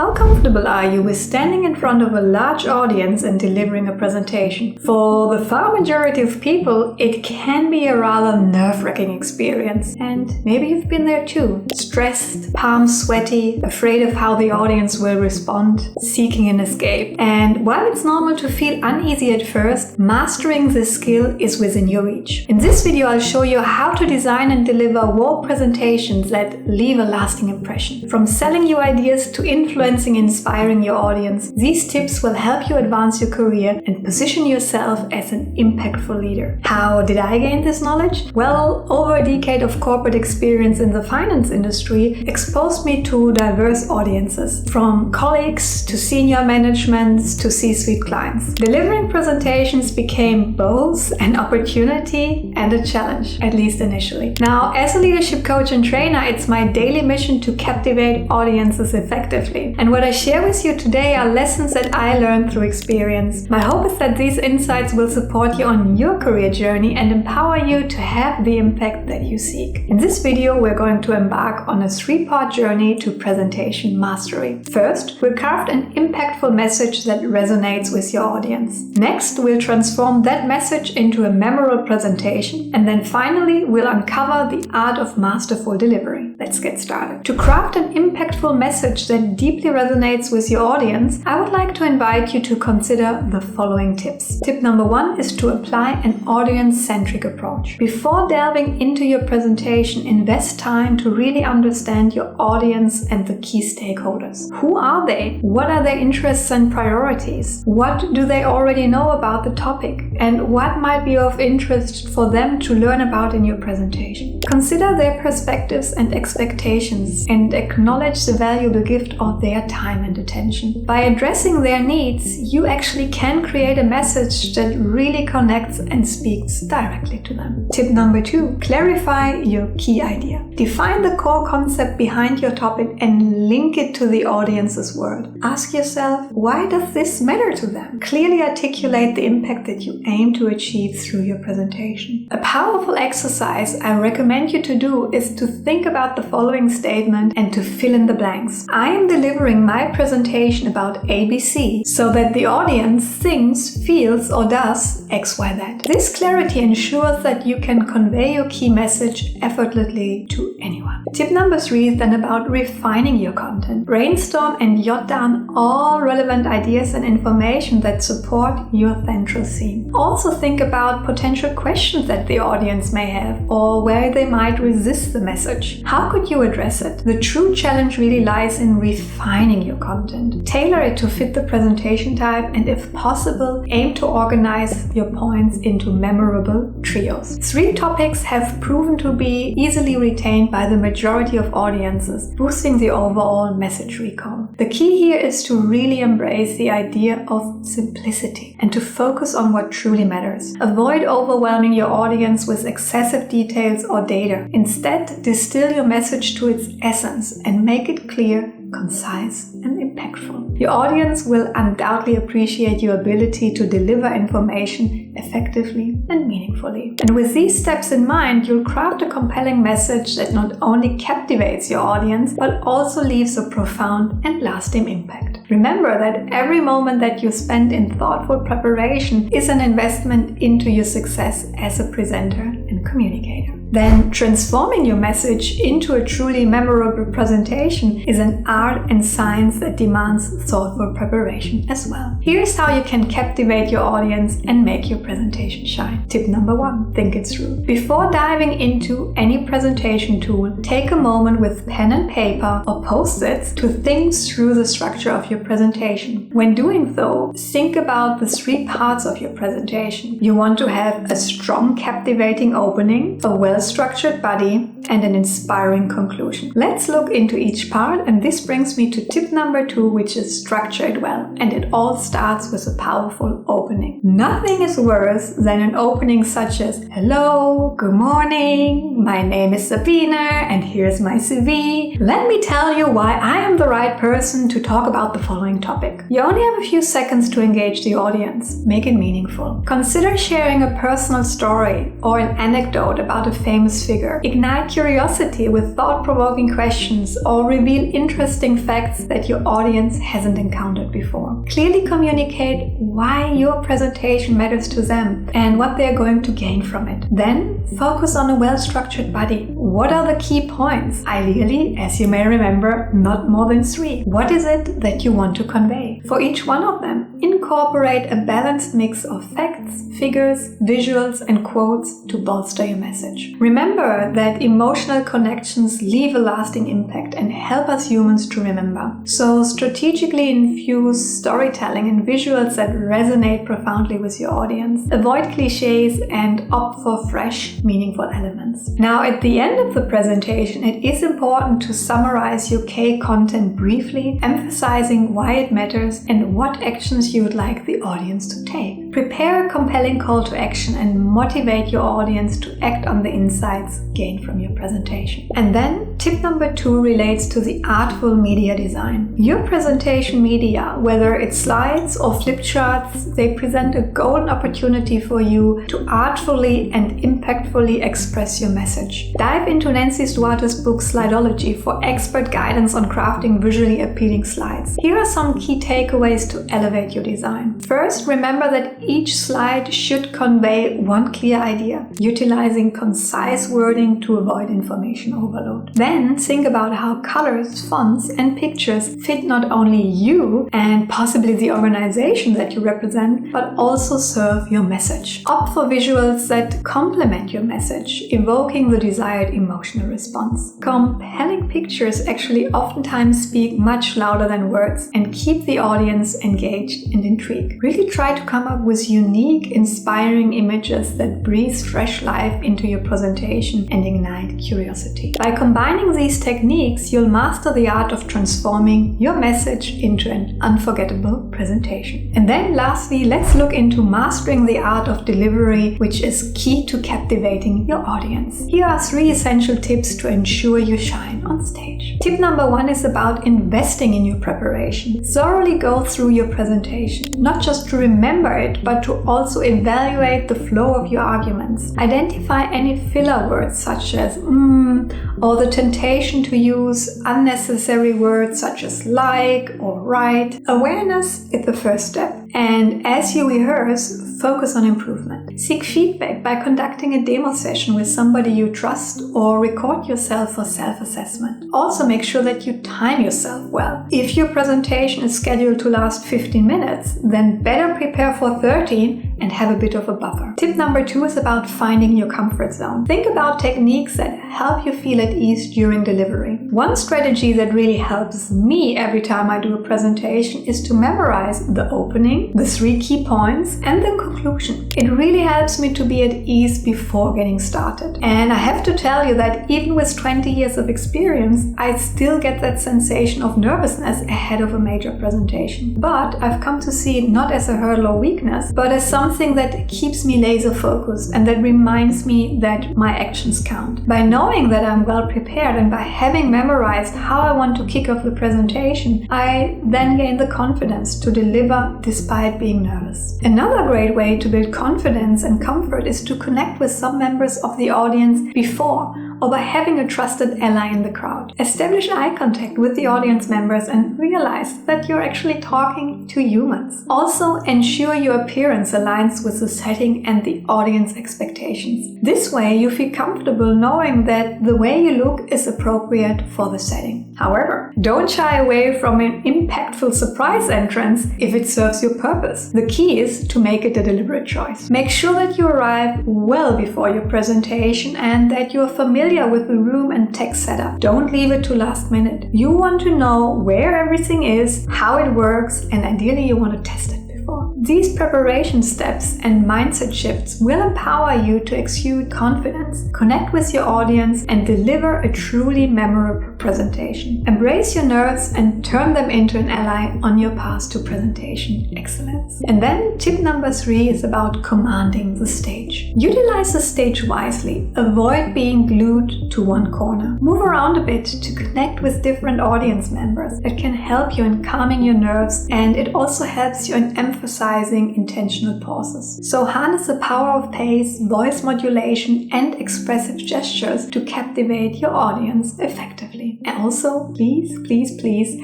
How comfortable are you with standing in front of a large audience and delivering a presentation? For the far majority of people, it can be a rather nerve-wracking experience. And maybe you've been there too. Stressed, palms sweaty, afraid of how the audience will respond, seeking an escape. And while it's normal to feel uneasy at first, mastering this skill is within your reach. In this video, I'll show you how to design and deliver warm presentations that leave a lasting impression. From selling you ideas to influencing and inspiring your audience, these tips will help you advance your career and position yourself as an impactful leader. How did I gain this knowledge? Well, over a decade of corporate experience in the finance industry exposed me to diverse audiences, from colleagues to senior management to C-suite clients. Delivering presentations became both an opportunity and a challenge, at least initially. Now, as a leadership coach and trainer, it's my daily mission to captivate audiences effectively. And what I share with you today are lessons that I learned through experience. My hope is that these insights will support you on your career journey and empower you to have the impact that you seek. In this video, we're going to embark on a 3-part journey to presentation mastery. First, we'll craft an impactful message that resonates with your audience. Next, we'll transform that message into a memorable presentation. And then finally, we'll uncover the art of masterful delivery. Let's get started. To craft an impactful message that deeply resonates with your audience, I would like to invite you to consider the following tips. Tip number 1 is to apply an audience-centric approach. Before delving into your presentation, invest time to really understand your audience and the key stakeholders. Who are they? What are their interests and priorities? What do they already know about the topic? And what might be of interest for them to learn about in your presentation? Consider their perspectives and expectations and acknowledge the valuable gift of their time and attention. By addressing their needs, you actually can create a message that really connects and speaks directly to them. Tip number 2, clarify your key idea. Define the core concept behind your topic and link it to the audience's world. Ask yourself, why does this matter to them? Clearly articulate the impact that you aim to achieve through your presentation. A powerful exercise I recommend you to do is to think about the following statement and to fill in the blanks. I am delivering my presentation about ABC so that the audience thinks, feels, or does XYZ. This clarity ensures that you can convey your key message effortlessly to anyone. Tip number 3 is then about refining your content. Brainstorm and jot down all relevant ideas and information that support your central theme. Also think about potential questions that the audience may have or where they might resist the message. How could you address it? The true challenge really lies in refining your content. Tailor it to fit the presentation type and, if possible, aim to organize your points into memorable trios. 3 topics have proven to be easily retained by the majority of audiences, boosting the overall message recall. The key here is to really embrace the idea of simplicity and to focus on what truly matters. Avoid overwhelming your audience with excessive details or data. Instead, distill your message to its essence and make it clear, concise, and impactful. Your audience will undoubtedly appreciate your ability to deliver information effectively and meaningfully. And with these steps in mind, you'll craft a compelling message that not only captivates your audience, but also leaves a profound and lasting impact. Remember that every moment that you spend in thoughtful preparation is an investment into your success as a presenter and communicator. Then transforming your message into a truly memorable presentation is an art and science that demands thoughtful preparation as well. Here's how you can captivate your audience and make your presentation shine. Tip number 1, think it through. Before diving into any presentation tool, take a moment with pen and paper or post-its to think through the structure of your presentation. When doing so, think about the 3 parts of your presentation. You want to have a strong, captivating opening, a well-structured body, and an inspiring conclusion. Let's look into each part, and this brings me to tip number 2, which is structure it well. And it all starts with a powerful opening. Nothing is worse than an opening such as, hello, good morning, my name is Sabine, and here's my CV. Let me tell you why I am the right person to talk about the following topic. You only have a few seconds to engage the audience. Make it meaningful. Consider sharing a personal story or an anecdote about a famous famous figure, ignite curiosity with thought-provoking questions, or reveal interesting facts that your audience hasn't encountered before. Clearly communicate why your presentation matters to them and what they are going to gain from it. Then focus on a well-structured body. What are the key points? Ideally, as you may remember, not more than 3. What is it that you want to convey? For each one of them, incorporate a balanced mix of facts, figures, visuals, and quotes to bolster your message. Remember that emotional connections leave a lasting impact and help us humans to remember. So strategically infuse storytelling and visuals that resonate profoundly with your audience. Avoid cliches and opt for fresh, meaningful elements. Now, at the end of the presentation, it is important to summarize your key content briefly, emphasizing why it matters and what actions you would like the audience to take. Prepare a compelling call to action and motivate your audience to act on the insights gained from your presentation. And then, tip number 2 relates to the artful media design. Your presentation media, whether it's slides or flip charts, they present a golden opportunity for you to artfully and impactfully express your message. Dive into Nancy Stuarte's book Slidology for expert guidance on crafting visually appealing slides. Here are some key takeaways to elevate your design. First, remember that each slide should convey one clear idea, utilizing concise wording to avoid information overload. Then think about how colors, fonts, and pictures fit not only you and possibly the organization that you represent, but also serve your message. Opt for visuals that complement your message, evoking the desired emotional response. Compelling pictures actually oftentimes speak much louder than words and keep the audience engaged and intrigued. Really try to come up with unique, inspiring images that breathe fresh life into your presentation and ignite curiosity. By combining these techniques, you'll master the art of transforming your message into an unforgettable presentation. And then lastly, let's look into mastering the art of delivery, which is key to captivating your audience. Here are 3 essential tips to ensure you shine on stage. Tip number 1 is about investing in your preparation. Thoroughly go through your presentation, not just to remember it, but to also evaluate the flow of your arguments. Identify any filler words such as or the temptation to use unnecessary words such as like or right. Awareness is the first step. And as you rehearse, focus on improvement. Seek feedback by conducting a demo session with somebody you trust or record yourself for self-assessment. Also make sure that you time yourself well. If your presentation is scheduled to last 15 minutes, then better prepare for 13 and have a bit of a buffer. Tip number 2 is about finding your comfort zone. Think about techniques that help you feel at ease during delivery. One strategy that really helps me every time I do a presentation is to memorize the opening, the 3 key points, and the conclusion. It really helps me to be at ease before getting started. And I have to tell you that even with 20 years of experience, I still get that sensation of nervousness ahead of a major presentation. But I've come to see it not as a hurdle or weakness, but as something that keeps me laser focused and that reminds me that my actions count. By knowing that I'm well prepared and by having memorized how I want to kick off the presentation, I then gain the confidence to deliver despite being nervous. Another great way to build confidence and comfort is to connect with some members of the audience before or by having a trusted ally in the crowd. Establish eye contact with the audience members and realize that you're actually talking to humans. Also, ensure your appearance aligns with the setting and the audience expectations. This way, you feel comfortable knowing that the way you look is appropriate for the setting. However, don't shy away from an impactful surprise entrance if it serves your purpose. The key is to make it a deliberate choice. Make sure that you arrive well before your presentation and that you are familiar with the room and tech setup. Don't leave it to last minute. You want to know where everything is, how it works, and ideally you want to test it before. These preparation steps and mindset shifts will empower you to exude confidence, connect with your audience, and deliver a truly memorable presentation. Embrace your nerves and turn them into an ally on your path to presentation excellence. And then tip number 3 is about commanding the stage. Utilize the stage wisely. Avoid being glued to one corner. Move around a bit to connect with different audience members. It can help you in calming your nerves, and it also helps you in emphasizing intentional pauses. So harness the power of pace, voice modulation, and expressive gestures to captivate your audience effectively. And also, please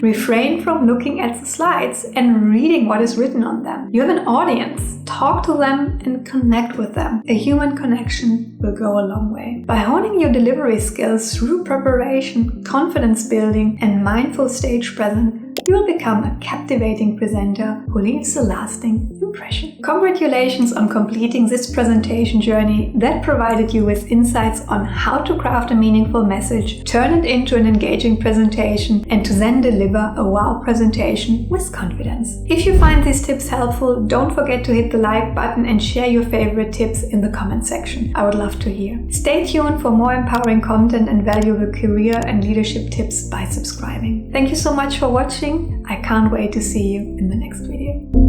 refrain from looking at the slides and reading what is written on them. You have an audience. Talk to them and connect with them. A human connection will go a long way. By honing your delivery skills through preparation, confidence building, and mindful stage presence, you will become a captivating presenter who leaves a lasting impression. Congratulations on completing this presentation journey that provided you with insights on how to craft a meaningful message, turn it into an engaging presentation, and to then deliver a wow presentation with confidence. If you find these tips helpful, don't forget to hit the like button and share your favorite tips in the comment section. I would love to hear. Stay tuned for more empowering content and valuable career and leadership tips by subscribing. Thank you so much for watching. I can't wait to see you in the next video.